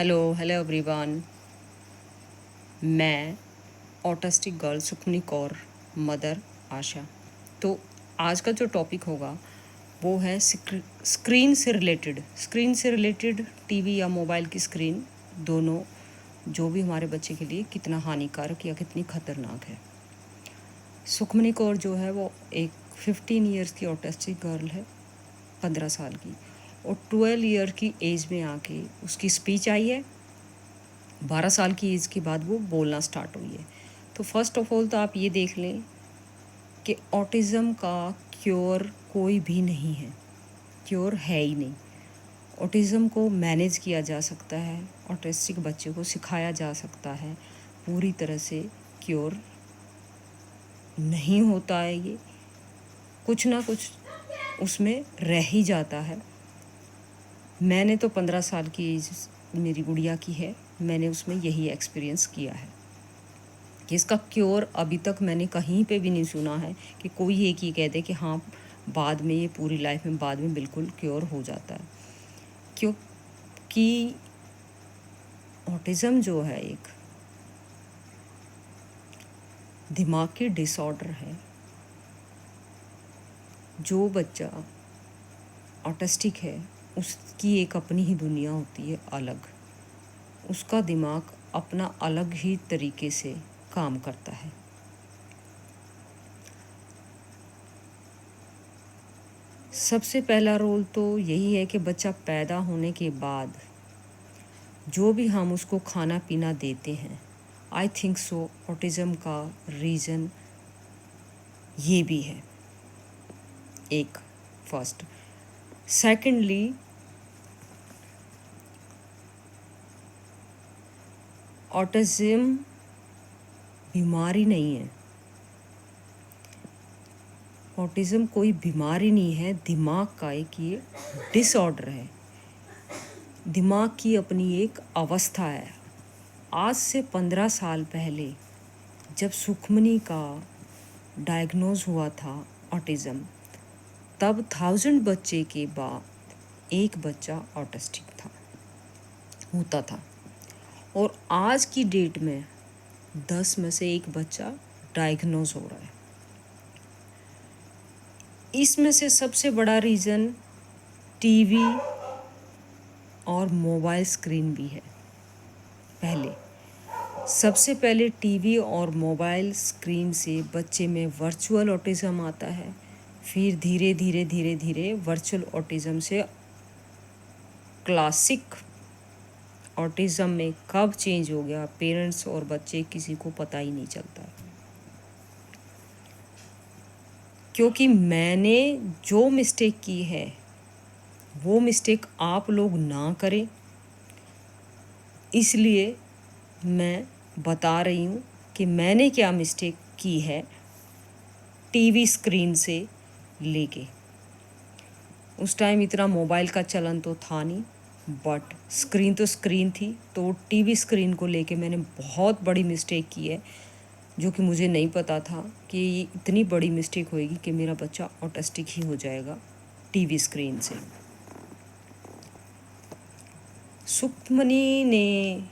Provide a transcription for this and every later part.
Hello everyone. मैं autistic girl Sukhmani Kaur, mother Asha. तो आज का जो टॉपिक होगा वो है स्क्रीन से रिलेटेड टीवी या मोबाइल की स्क्रीन दोनों जो भी हमारे बच्चे के लिए कितना हानिकारक या कितनी ख़तरनाक है। सुखमनी कौर जो है वो एक 15 इयर्स की ऑटिस्टिक गर्ल है, 15 साल की, और 12 ईयर की एज में आके उसकी स्पीच आई है। 12 साल की एज के बाद वो बोलना स्टार्ट हुई है। तो फर्स्ट ऑफ ऑल तो आप ये देख लें कि ऑटिज़म का क्योर कोई भी नहीं है, क्योर है ही नहीं। ऑटिज़म को मैनेज किया जा सकता है, ऑटिस्टिक बच्चे को सिखाया जा सकता है, पूरी तरह से क्योर नहीं होता है। ये कुछ ना कुछ उसमें रह ही जाता है। मैंने तो 15 साल की एज मेरी गुड़िया की है, मैंने उसमें यही एक्सपीरियंस किया है कि इसका क्योर अभी तक मैंने कहीं पे भी नहीं सुना है कि कोई एक ही कह दे कि हाँ बाद में, ये पूरी लाइफ में बाद में बिल्कुल क्योर हो जाता है। क्योंकि ऑटिज़म जो है एक दिमागी डिसऑर्डर है। जो बच्चा ऑटिस्टिक है उसकी एक अपनी ही दुनिया होती है अलग, उसका दिमाग अपना अलग ही तरीके से काम करता है। सबसे पहला रोल तो यही है कि बच्चा पैदा होने के बाद जो भी हम उसको खाना पीना देते हैं, आई थिंक सो ऑटिज़म का रीज़न ये भी है एक, फर्स्ट। सेकेंडली, ऑटिज़म बीमारी नहीं है। ऑटिज़म कोई बीमारी नहीं है, दिमाग का एक ये डिसऑर्डर है। दिमाग की अपनी एक अवस्था है। आज से 15 साल पहले जब सुखमनी का डायग्नोज हुआ था ऑटिज़म, तब 1000 बच्चे के बाद एक बच्चा ऑटिस्टिक होता था, और आज की डेट में 10 में से एक बच्चा डायग्नोज हो रहा है। इसमें से सबसे बड़ा रीज़न टीवी और मोबाइल स्क्रीन भी है। सबसे पहले टीवी और मोबाइल स्क्रीन से बच्चे में वर्चुअल ऑटिज़म आता है, फिर धीरे धीरे वर्चुअल ऑटिज़म से क्लासिक ऑटिज़म में कब चेंज हो गया, पेरेंट्स और बच्चे किसी को पता ही नहीं चलता। क्योंकि मैंने जो मिस्टेक की है वो मिस्टेक आप लोग ना करें, इसलिए मैं बता रही हूँ कि मैंने क्या मिस्टेक की है टीवी स्क्रीन से लेके। उस टाइम इतना मोबाइल का चलन तो था नहीं, बट स्क्रीन तो स्क्रीन थी। तो टीवी स्क्रीन को लेके मैंने बहुत बड़ी मिस्टेक की है, जो कि मुझे नहीं पता था कि ये इतनी बड़ी मिस्टेक होएगी कि मेरा बच्चा ऑटिस्टिक ही हो जाएगा टीवी स्क्रीन से। सुखमनी ने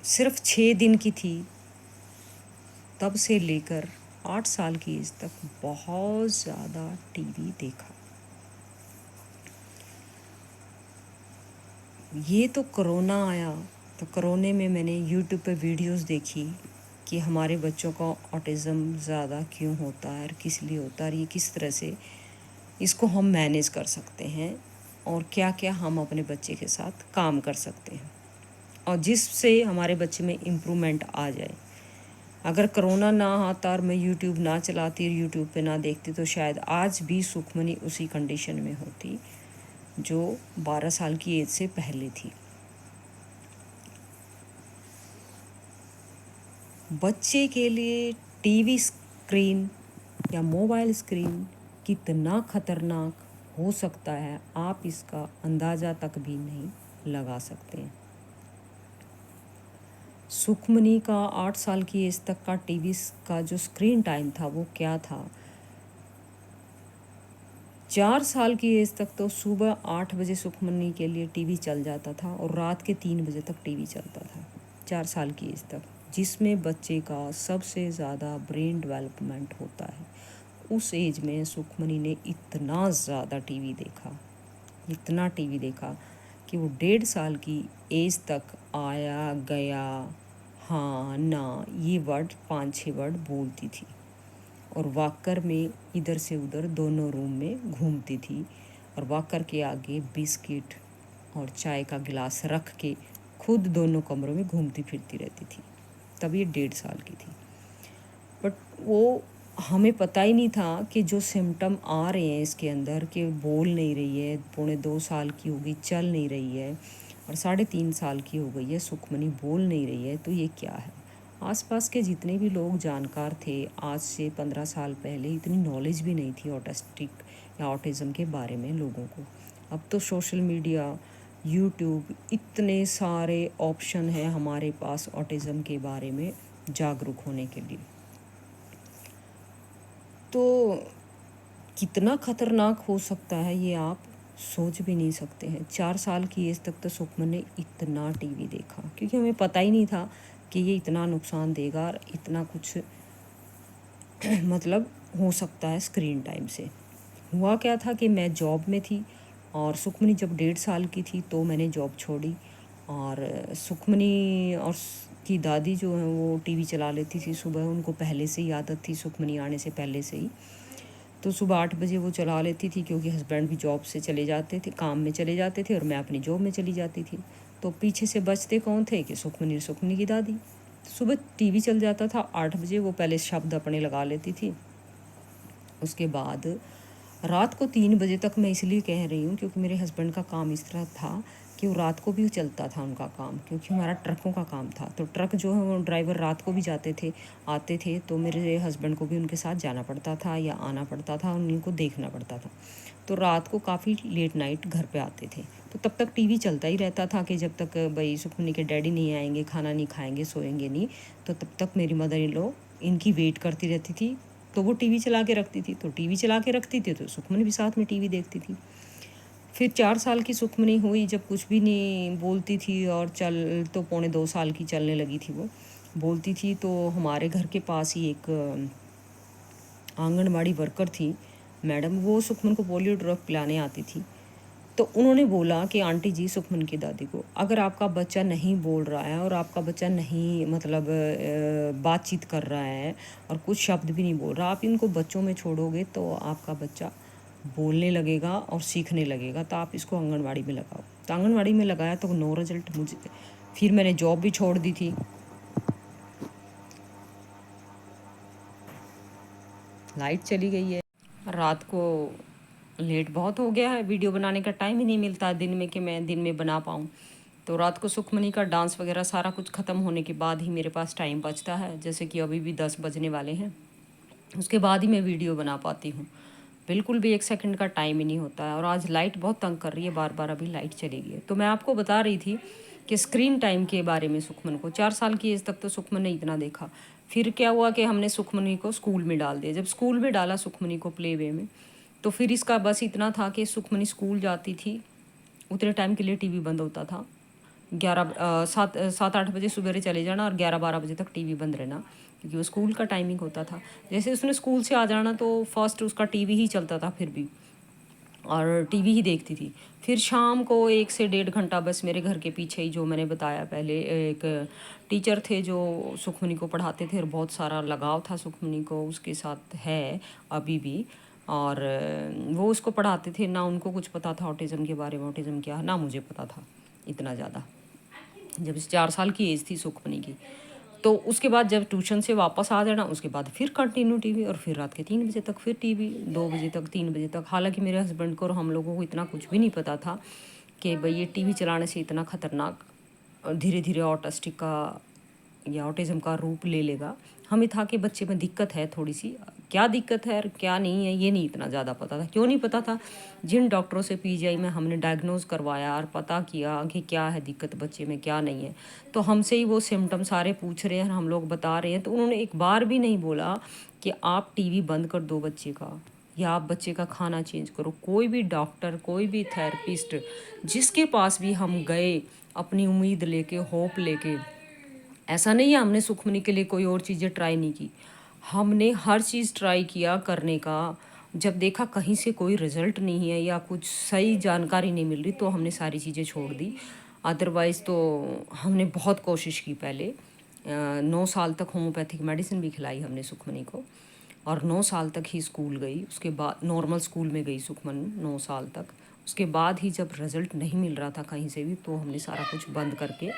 सिर्फ 6 दिन की थी, तब से लेकर 8 साल की एज तक बहुत ज़्यादा टीवी देखा। ये तो कोरोना आया, तो कोरोने में मैंने यूट्यूब पे वीडियोस देखी कि हमारे बच्चों का ऑटिज़म ज़्यादा क्यों होता है और किस लिए होता है, और ये किस तरह से इसको हम मैनेज कर सकते हैं, और क्या क्या हम अपने बच्चे के साथ काम कर सकते हैं, और जिससे हमारे बच्चे में इम्प्रूवमेंट आ जाए। अगर कोरोना ना आता और मैं यूट्यूब ना चलाती और यूट्यूब पे ना देखती, तो शायद आज भी सुखमनी उसी कंडीशन में होती जो 12 साल की एज से पहले थी। बच्चे के लिए टीवी स्क्रीन या मोबाइल स्क्रीन कितना ख़तरनाक हो सकता है, आप इसका अंदाज़ा तक भी नहीं लगा सकते हैं। सुखमनी का 8 साल की एज तक का टीवी का जो स्क्रीन टाइम था वो क्या था, 4 साल की एज तक तो सुबह 8 बजे सुखमनी के लिए टीवी चल जाता था और रात के 3 बजे तक टीवी चलता था, 4 साल की एज तक, जिसमें बच्चे का सबसे ज़्यादा ब्रेन डेवलपमेंट होता है। उस एज में सुखमनी ने इतना ज़्यादा टीवी देखा, इतना टीवी देखा कि वो 1.5 साल की एज तक आया गया, हाँ ना, ये वर्ड 5-6 वर्ड बोलती थी और वॉकर में इधर से उधर दोनों रूम में घूमती थी और वॉकर के आगे बिस्किट और चाय का गिलास रख के खुद दोनों कमरों में घूमती फिरती रहती थी। तब ये 1.5 साल की थी। बट वो हमें पता ही नहीं था कि जो सिम्टम आ रहे हैं इसके अंदर, कि बोल नहीं रही है, 1.25 साल की होगी, चल नहीं रही है, और 3.5 साल की हो गई है, सुखमनी बोल नहीं रही है, तो ये क्या है। आसपास के जितने भी लोग जानकार थे, आज से 15 साल पहले इतनी नॉलेज भी नहीं थी ऑटिस्टिक या ऑटिज़म के बारे में लोगों को। अब तो सोशल मीडिया, यूट्यूब, इतने सारे ऑप्शन हैं हमारे पास ऑटिज़म के बारे में जागरूक होने के लिए। तो कितना ख़तरनाक हो सकता है ये आप सोच भी नहीं सकते हैं। 4 साल की एज तक तो सुखमन ने इतना टीवी देखा, क्योंकि हमें पता ही नहीं था कि ये इतना नुकसान देगा और इतना कुछ मतलब हो सकता है स्क्रीन टाइम से। हुआ क्या था कि मैं जॉब में थी और सुखमनी जब 1.5 साल की थी तो मैंने जॉब छोड़ी, और सुखमनी और की दादी जो है वो टीवी चला लेती थी सुबह, उनको पहले से ही आदत थी, सुखमनी आने से पहले से ही। तो सुबह 8 बजे वो चला लेती थी, क्योंकि हस्बैंड भी जॉब से चले जाते थे, काम में चले जाते थे, और मैं अपनी जॉब में चली जाती थी। तो पीछे से बजते कौन थे कि सुखमनी की दादी। सुबह टीवी चल जाता था 8 बजे, वो पहले शब्द अपने लगा लेती थी। उसके बाद रात को 3 बजे तक, मैं इसलिए कह रही हूँ क्योंकि मेरे हस्बैंड का काम इस तरह था कि वो रात को भी चलता था उनका काम, क्योंकि हमारा ट्रकों का काम था। तो ट्रक जो है वो ड्राइवर रात को भी जाते थे, आते थे, तो मेरे हस्बैंड को भी उनके साथ जाना पड़ता था या आना पड़ता था, उनको देखना पड़ता था। तो रात को काफ़ी लेट नाइट घर पे आते थे, तो तब तक टीवी चलता ही रहता था कि जब तक भाई सुखमनी के डैडी नहीं आएंगे, खाना नहीं खाएंगे, सोएंगे नहीं, तो तब तक मेरी मदर इन लॉ इनकी वेट करती रहती थी। तो वो टीवी चला के रखती थी, तो टीवी चला के रखती थी तो सुखमनी भी साथ में टीवी देखती थी। फिर 4 साल की सुखमनी हुई, जब कुछ भी नहीं बोलती थी, और चल तो 2.25 साल की चलने लगी थी, वो बोलती थी। तो हमारे घर के पास ही एक आंगनबाड़ी वर्कर थी मैडम, वो सुखमन को पोलियो ड्रॉप पिलाने आती थी। तो उन्होंने बोला कि आंटी जी, सुखमन की दादी को, अगर आपका बच्चा नहीं बोल रहा है और आपका बच्चा नहीं मतलब बातचीत कर रहा है और कुछ शब्द भी नहीं बोल रहा, आप इनको बच्चों में छोड़ोगे तो आपका बच्चा बोलने लगेगा और सीखने लगेगा, तो आप इसको आंगनवाड़ी में लगाओ। तो आंगनवाड़ी में लगाया तो नो रिजल्ट। मुझे फिर मैंने जॉब भी छोड़ दी थी। लाइट चली गई है, रात को लेट बहुत हो गया है, वीडियो बनाने का टाइम ही नहीं मिलता दिन में कि मैं दिन में बना पाऊँ। तो रात को सुखमनी का डांस वगैरह सारा कुछ ख़त्म होने के बाद ही मेरे पास टाइम बचता है, जैसे कि अभी भी 10 बजने वाले हैं, उसके बाद ही मैं वीडियो बना पाती हूँ। बिल्कुल भी 1 सेकंड का टाइम ही नहीं होता है। और आज लाइट बहुत तंग कर रही है, बार बार अभी लाइट चली गई है। तो मैं आपको बता रही थी कि स्क्रीन टाइम के बारे में सुखमन को 4 साल की एज तक तो सुखमन ने इतना देखा। फिर क्या हुआ कि हमने सुखमनी को स्कूल में डाल दिया। जब स्कूल में डाला सुखमनी को प्ले वे में, तो फिर इसका बस इतना था कि सुखमनी स्कूल जाती थी, उतने टाइम के लिए टीवी बंद होता था। 7-8 बजे सवेरे चले जाना और 11-12 बजे तक टीवी बंद रहना, क्योंकि वो स्कूल का टाइमिंग होता था। जैसे उसने स्कूल से आ जाना तो फर्स्ट उसका टीवी ही चलता था फिर भी, और टीवी ही देखती थी। फिर शाम को 1 से 1.5 घंटा बस मेरे घर के पीछे ही, जो मैंने बताया पहले, एक टीचर थे जो सुखमनी को पढ़ाते थे और बहुत सारा लगाव था सुखमनी को उसके साथ, है अभी भी। और वो उसको पढ़ाते थे ना, उनको कुछ पता था ऑटिज़म के बारे में, ऑटिज़म क्या है, ना मुझे पता था इतना ज़्यादा, जब इस 4 साल की एज थी सुखमनी की। तो उसके बाद जब ट्यूशन से वापस आ जाना, उसके बाद फिर कंटिन्यू टीवी, और फिर रात के 3 बजे तक फिर टीवी, 2 बजे तक, 3 बजे तक। हालांकि मेरे हस्बैंड को और हम लोगों को इतना कुछ भी नहीं पता था कि भाई ये टीवी चलाने से इतना ख़तरनाक धीरे धीरे ऑटिस्टिक का या ऑटिज़म का रूप ले लेगा। हमें था कि बच्चे में दिक्कत है थोड़ी सी, क्या दिक्कत है और क्या नहीं है ये नहीं इतना ज़्यादा पता था। क्यों नहीं पता था? जिन डॉक्टरों से पीजीआई में हमने डायग्नोज करवाया और पता किया कि क्या है दिक्कत बच्चे में, क्या नहीं है, तो हमसे ही वो सिम्टम सारे पूछ रहे हैं, हम लोग बता रहे हैं। तो उन्होंने एक बार भी नहीं बोला कि आप टीवी बंद कर दो बच्चे का, या आप बच्चे का खाना चेंज करो। कोई भी डॉक्टर, कोई भी थेरेपिस्ट जिसके पास भी हम गए अपनी उम्मीद लेके, होप लेके, ऐसा नहीं है हमने सुखमनी के लिए कोई और चीज़ें ट्राई नहीं की। हमने हर चीज़ ट्राई किया करने का। जब देखा कहीं से कोई रिज़ल्ट नहीं है या कुछ सही जानकारी नहीं मिल रही, तो हमने सारी चीज़ें छोड़ दी। अदरवाइज़ तो हमने बहुत कोशिश की पहले। 9 साल तक होम्योपैथिक मेडिसिन भी खिलाई हमने सुखमनी को, और 9 साल तक ही स्कूल गई। उसके बाद नॉर्मल स्कूल में गई सुखमन 9 साल तक। उसके बाद ही जब रिज़ल्ट नहीं मिल रहा था कहीं से भी, तो हमने सारा कुछ बंद करके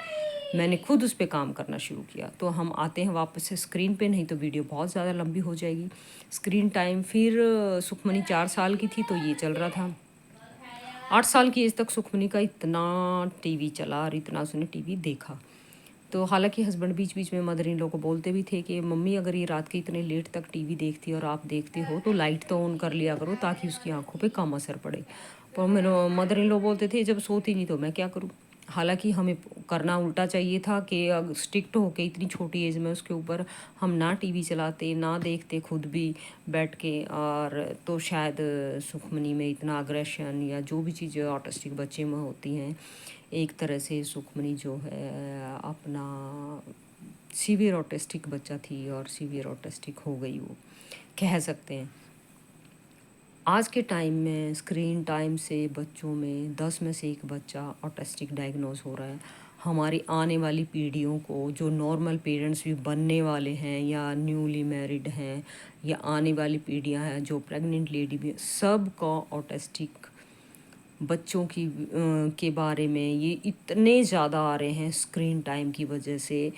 मैंने खुद उस पे काम करना शुरू किया। तो हम आते हैं वापस से स्क्रीन पे, नहीं तो वीडियो बहुत ज़्यादा लंबी हो जाएगी। स्क्रीन टाइम फिर सुखमनी 4 साल की थी तो ये चल रहा था। 8 साल की एज तक सुखमनी का इतना टीवी चला और इतना उसने टीवी देखा। तो हालांकि हस्बैंड बीच बीच में मदर इन लॉ को बोलते भी थे कि मम्मी अगर ये रात के इतने लेट तक टीवी देखती है और आप देखते हो तो लाइट तो ऑन कर लिया करो ताकि उसकी आंखों पे कम असर पड़े। पर मेरे मदर इन लॉ बोलते थे जब सोती नहीं तो मैं क्या करूँ। हालांकि हमें करना उल्टा चाहिए था कि स्ट्रिक्ट होके इतनी छोटी एज में उसके ऊपर हम ना टीवी चलाते ना देखते खुद भी बैठ के, और तो शायद सुखमनी में इतना अग्रेशन या जो भी चीज़ें ऑटिस्टिक बच्चे में होती हैं, एक तरह से सुखमनी जो है अपना सीवियर ऑटिस्टिक बच्चा थी और सीवियर ऑटिस्टिक हो गई वो, कह सकते हैं। आज के टाइम में स्क्रीन टाइम से बच्चों में 10 में से एक बच्चा ऑटिस्टिक डायग्नोज हो रहा है। हमारी आने वाली पीढ़ियों को, जो नॉर्मल पेरेंट्स भी बनने वाले हैं या न्यूली मैरिड हैं या आने वाली पीढ़ियां हैं जो प्रेग्नेंट लेडी भी, सब का ऑटिस्टिक बच्चों की के बारे में ये इतने ज़्यादा आ रहे हैं स्क्रीन टाइम की वजह से,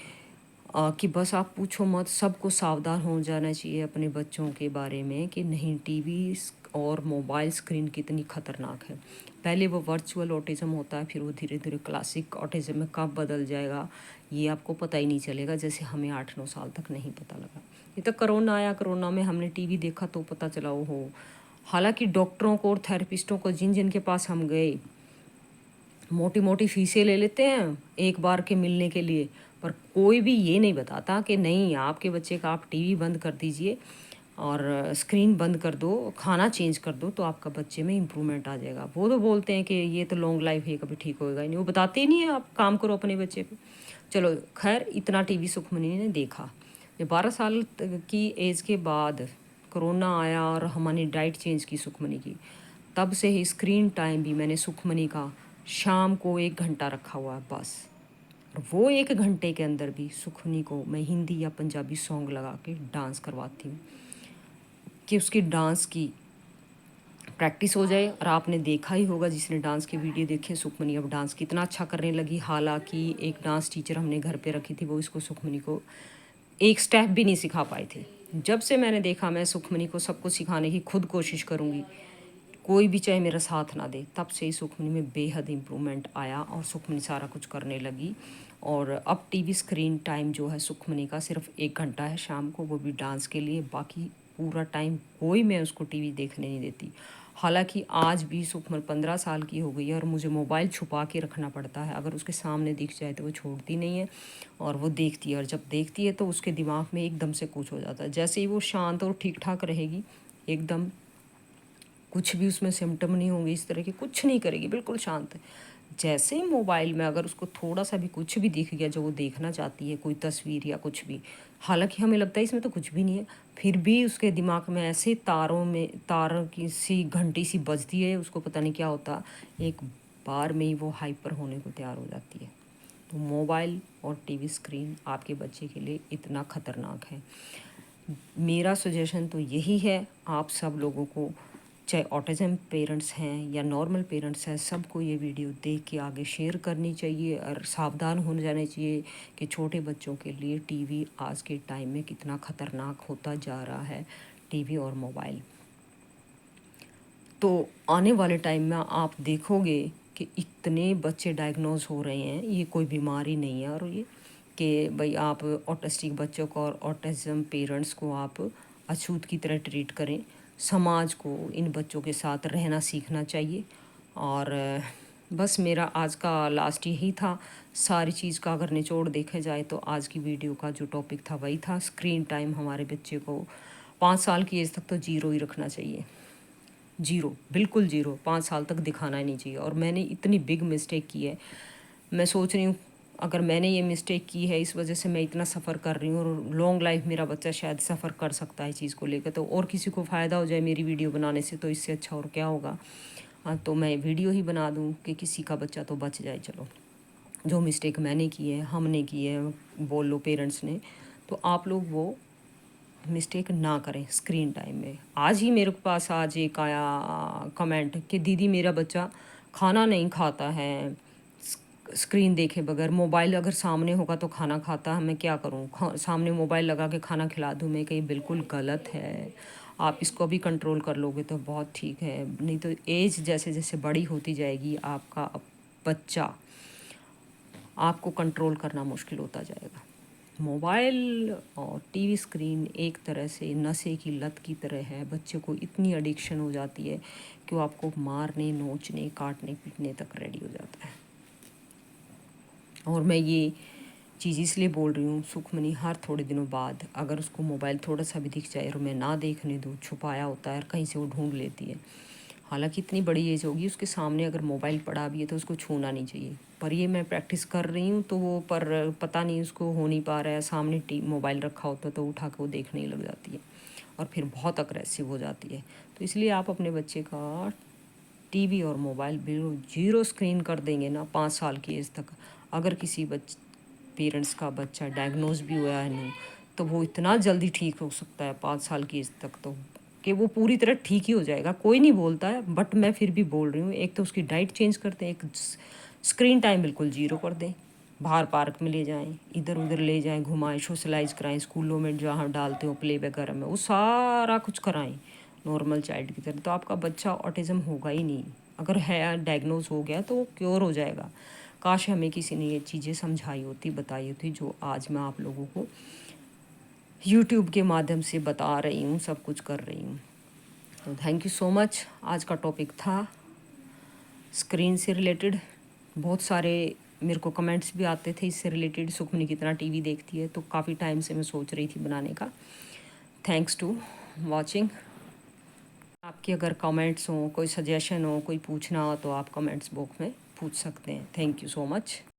कि बस आप पूछो मत। सबको सावधान हो जाना चाहिए अपने बच्चों के बारे में कि नहीं, टीवी और मोबाइल स्क्रीन कितनी ख़तरनाक है। पहले वो वर्चुअल ऑटिज़म होता है, फिर वो धीरे धीरे क्लासिक ऑटिज़म में कब बदल जाएगा ये आपको पता ही नहीं चलेगा, जैसे हमें 8-9 साल तक नहीं पता लगा। ये तो कोरोना आया, कोरोना में हमने टीवी देखा तो पता चला हो। हालांकि डॉक्टरों को और थेरेपिस्टों को जिन जिन के पास हम गए, मोटी मोटी फीसें ले लेते हैं एक बार के मिलने के लिए, पर कोई भी ये नहीं बताता कि नहीं, आपके बच्चे का आप टीवी बंद कर दीजिए और स्क्रीन बंद कर दो, खाना चेंज कर दो तो आपका बच्चे में इम्प्रूवमेंट आ जाएगा। वो तो बोलते हैं कि ये तो लॉन्ग लाइफ है, कभी ठीक होएगा ही नहीं। वो बताते ही नहीं है आप काम करो अपने बच्चे पे। चलो खैर, इतना टीवी सुखमनी ने देखा। जब 12 साल की एज के बाद कोरोना आया और हमारी डाइट चेंज की सुखमनी की, तब से ही स्क्रीन टाइम भी मैंने सुखमनी का शाम को 1 घंटा रखा हुआ है बस। और वो 1 घंटे के अंदर भी सुखमनी को मैं हिंदी या पंजाबी सॉन्ग लगा के डांस करवाती हूँ कि उसकी डांस की प्रैक्टिस हो जाए। और आपने देखा ही होगा, जिसने डांस के वीडियो देखे, सुखमनी अब डांस कितना अच्छा करने लगी। हालांकि एक डांस टीचर हमने घर पे रखी थी, वो इसको सुखमनी को एक स्टेप भी नहीं सिखा पाए थे। जब से मैंने देखा मैं सुखमनी को सब कुछ सिखाने की खुद कोशिश करूँगी, कोई भी चाहे मेरा साथ ना दे, तब से ही सुखमनी में बेहद इम्प्रूवमेंट आया और सुखमनी सारा कुछ करने लगी। और अब टीवी स्क्रीन टाइम जो है सुखमनी का सिर्फ 1 घंटा है शाम को, वो भी डांस के लिए। बाकी पूरा टाइम कोई मैं उसको टीवी देखने नहीं देती। हालांकि आज भी सुखमन 15 साल की हो गई है और मुझे मोबाइल छुपा के रखना पड़ता है। अगर उसके सामने दिख जाए तो वो छोड़ती नहीं है और वो देखती है, और जब देखती है तो उसके दिमाग में एकदम से कुछ हो जाता है। जैसे ही वो शांत और ठीक ठाक रहेगी, एकदम कुछ भी उसमें सिम्टम नहीं होंगे इस तरह के, कुछ नहीं करेगी, बिल्कुल शांत है। जैसे ही मोबाइल में अगर उसको थोड़ा सा भी कुछ भी दिख गया जो वो देखना चाहती है, कोई तस्वीर या कुछ भी, हालांकि हमें लगता है इसमें तो कुछ भी नहीं है, फिर भी उसके दिमाग में ऐसे तारों की सी घंटी सी बजती है, उसको पता नहीं क्या होता, एक बार में ही वो हाइपर होने को तैयार हो जाती है। तो मोबाइल और टीवी स्क्रीन आपके बच्चे के लिए इतना ख़तरनाक है। मेरा सजेशन तो यही है आप सब लोगों को, चाहे ऑटिज़म पेरेंट्स हैं या नॉर्मल पेरेंट्स हैं, सबको ये वीडियो देख के आगे शेयर करनी चाहिए और सावधान हो जाना चाहिए कि छोटे बच्चों के लिए टीवी आज के टाइम में कितना ख़तरनाक होता जा रहा है, टीवी और मोबाइल। तो आने वाले टाइम में आप देखोगे कि इतने बच्चे डायग्नोज हो रहे हैं, ये कोई बीमारी नहीं है, और ये कि भाई आप ऑटिस्टिक बच्चों को और ऑटिज़म पेरेंट्स को आप अछूत की तरह ट्रीट करें। समाज को इन बच्चों के साथ रहना सीखना चाहिए। और बस मेरा आज का लास्ट यही था। सारी चीज़ का अगर निचोड़ देखा जाए तो आज की वीडियो का जो टॉपिक था वही था, स्क्रीन टाइम हमारे बच्चे को 5 साल की एज तक तो 0 ही रखना चाहिए। ज़ीरो, बिल्कुल ज़ीरो, 5 साल तक दिखाना ही नहीं चाहिए। और मैंने इतनी बिग मिस्टेक की है, मैं सोच रही हूँ अगर मैंने ये मिस्टेक की है इस वजह से मैं इतना सफ़र कर रही हूँ, और लॉन्ग लाइफ मेरा बच्चा शायद सफ़र कर सकता है इस चीज़ को लेकर, तो और किसी को फ़ायदा हो जाए मेरी वीडियो बनाने से तो इससे अच्छा और क्या होगा। हाँ, तो मैं वीडियो ही बना दूँ कि किसी का बच्चा तो बच जाए। चलो, जो मिस्टेक मैंने की है, हमने की है, बोल लो पेरेंट्स ने, तो आप लोग वो मिस्टेक ना करें स्क्रीन टाइम में। आज ही मेरे पास आज एक आया कमेंट कि दीदी मेरा बच्चा खाना नहीं खाता है स्क्रीन देखे बगैर, मोबाइल अगर सामने होगा तो खाना खाता है, मैं क्या करूं, सामने मोबाइल लगा के खाना खिला दूं मैं? कहीं बिल्कुल गलत है। आप इसको भी कंट्रोल कर लोगे तो बहुत ठीक है, नहीं तो एज जैसे जैसे बड़ी होती जाएगी आपका बच्चा आपको कंट्रोल करना मुश्किल होता जाएगा। मोबाइल और टीवी स्क्रीन एक तरह से नशे की लत की तरह है। बच्चे को इतनी एडिक्शन हो जाती है कि वो आपको मारने, नोचने, काटने, पीटने तक रेडी हो जाता है। और मैं ये चीज़ इसलिए बोल रही हूँ, सुखमनी हर थोड़े दिनों बाद अगर उसको मोबाइल थोड़ा सा भी दिख जाए और मैं ना देखने दूँ, छुपाया होता है और कहीं से वो ढूंढ लेती है। हालांकि इतनी बड़ी एज होगी, उसके सामने अगर मोबाइल पड़ा भी है तो उसको छूना नहीं चाहिए। पर ये मैं प्रैक्टिस कर रही हूँ तो वो पर पता नहीं उसको हो नहीं पा रहा है। सामने मोबाइल रखा होता है तो उठा के वो देखने ही लग जाती है और फिर बहुत अग्रेसिव हो जाती है। तो इसलिए आप अपने बच्चे का टीवी और मोबाइल बिल्कुल ज़ीरो स्क्रीन कर देंगे ना 5 साल की एज तक। अगर किसी पेरेंट्स का बच्चा डायग्नोज भी हुआ है नहीं, तो वो इतना जल्दी ठीक हो सकता है 5 साल की एज तक, तो कि वो पूरी तरह ठीक ही हो जाएगा। कोई नहीं बोलता है, बट मैं फिर भी बोल रही हूँ, एक तो उसकी डाइट चेंज करते हैं, एक स्क्रीन टाइम बिल्कुल ज़ीरो कर दें, बाहर पार्क में ले जाएं, इधर उधर ले जाएं, घुमाएं, सोशलाइज कराएं, स्कूलों में जहाँ डालते हो प्ले वगैरह में वो सारा कुछ कराएं नॉर्मल चाइल्ड की तरह। तो आपका बच्चा ऑटिज़म होगा ही नहीं। अगर है डायग्नोज हो गया तो वो क्योर हो जाएगा। काश हमें किसी ने ये चीज़ें समझाई होती, बताई होती, जो आज मैं आप लोगों को यूट्यूब के माध्यम से बता रही हूँ, सब कुछ कर रही हूँ। तो थैंक यू सो मच। आज का टॉपिक था स्क्रीन से रिलेटेड। बहुत सारे मेरे को कमेंट्स भी आते थे इससे रिलेटेड, सुखमनी कितना टीवी देखती है, तो काफ़ी टाइम से मैं सोच रही थी बनाने का। Thanks to watching. आपके अगर कमेंट्स हों, कोई सजेशन हो, कोई पूछना हो तो आप कमेंट्स बॉक्स में पूछ सकते हैं। Thank you so much.